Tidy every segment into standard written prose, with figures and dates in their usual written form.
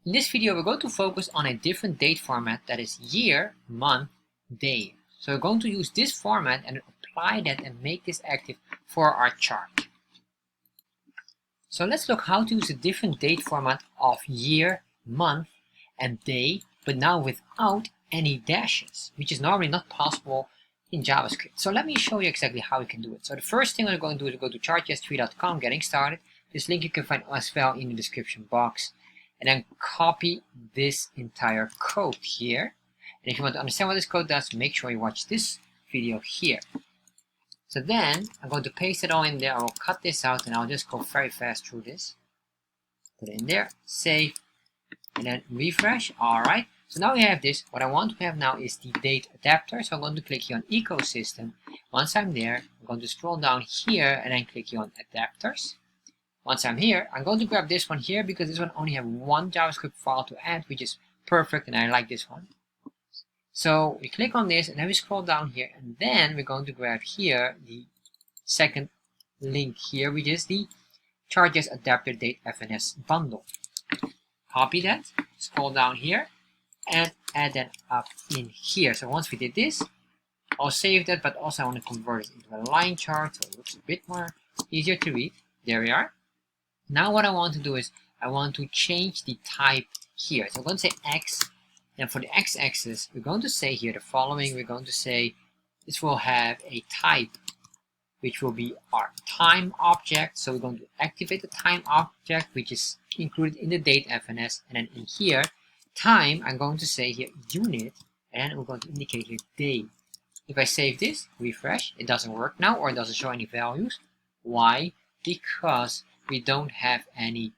In this video, we're going to focus on a different date format, that is year, month, day. So we're going to use this format and apply that and make this active for our chart. So let's look how to use a different date format of year, month, and day, but now without any dashes, which is normally not possible in JavaScript. So let me show you exactly how we can do it. So the first thing we're going to do is go to Chartjs3.com, getting started. This link you can find as well in the description box. And then copy this entire code here. And if you want to understand what this code does, make sure you watch this video here. So then I'm going to paste it all in there. I will cut this out and I'll just go very fast through this. Put it in there, save, and then refresh. Alright, so now we have this. What I want to have now is the date adapter. So I'm going to click here on ecosystem. Once I'm there, I'm going to scroll down here and then click here on adapters. Once I'm here, I'm going to grab this one here because this one only has one JavaScript file to add, which is perfect, and I like this one. So we click on this and then we scroll down here, and then we're going to grab here the second link here, which is the Chartjs adapter date FNS bundle. Copy that, scroll down here, and add that up in here. So once we did this, I'll save that, but also I want to convert it into a line chart so it looks a bit more easier to read. There we are. Now what I want to do is I want to change the type here. So I'm going to say X, and for the X-axis, we're going to say here the following. We're going to say this will have a type, which will be our time object. So we're going to activate the time object, which is included in the date FNS. And then in here, time, I'm going to say here unit, and we're going to indicate here day. If I save this, refresh, it doesn't work now, or it doesn't show any values. Why? Because we don't have any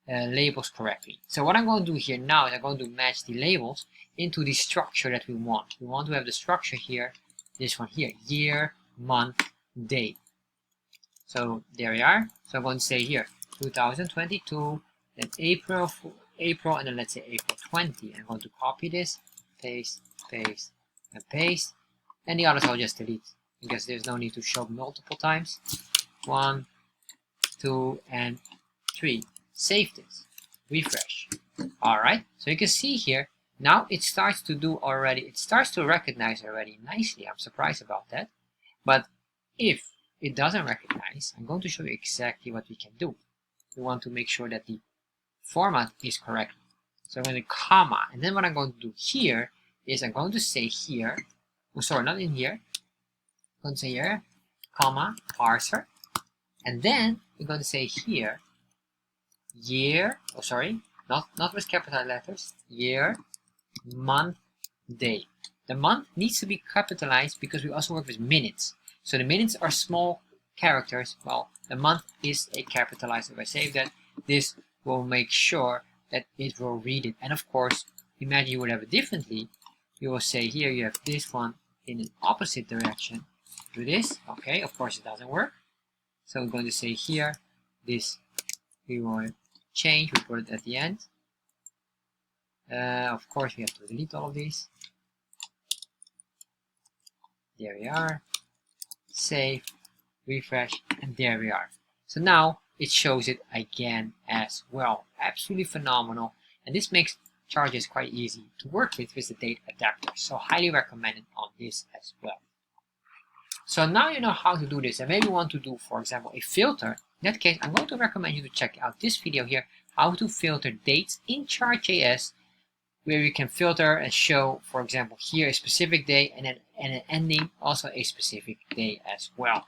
labels correctly. So what I'm going to do here now is I'm going to match the labels into the structure that we want. We want to have the structure here, this one here, year, month, day. So there we are. So I'm going to say here 2022, then April, and then let's say April 20. I'm going to copy this, paste, paste, and paste, and the others I'll just delete because there's no need to show multiple times. 1, 2, and 3. Save this. Refresh. Alright, so you can see here, now it starts to do already, it starts to recognize already nicely. I'm surprised about that. But if it doesn't recognize, I'm going to show you exactly what we can do. We want to make sure that the format is correct. So I'm going to comma, and then what I'm going to do here is I'm going to say here, oh sorry, not in here, I'm going to say here, comma, parser. And then we're going to say here, year, oh sorry, not with capital letters, year, month, day. The month needs to be capitalized because we also work with minutes. So the minutes are small characters, while the month is a capitalized. If I save that, this will make sure that it will read it. And of course, imagine you would have it differently. You will say here you have this one in an opposite direction. Do this, okay, of course it doesn't work. So I'm going to say here, this we will change, we put it at the end. Of course we have to delete all of these. There we are. Save, refresh, and there we are. So now it shows it again as well. Absolutely phenomenal. And this makes Chartjs quite easy to work with the date adapter. So highly recommended on this as well. So now you know how to do this, and maybe you want to do, for example, a filter. In that case, I'm going to recommend you to check out this video here, how to filter dates in Chart.js, where you can filter and show, for example, here a specific day and then an ending, also a specific day as well.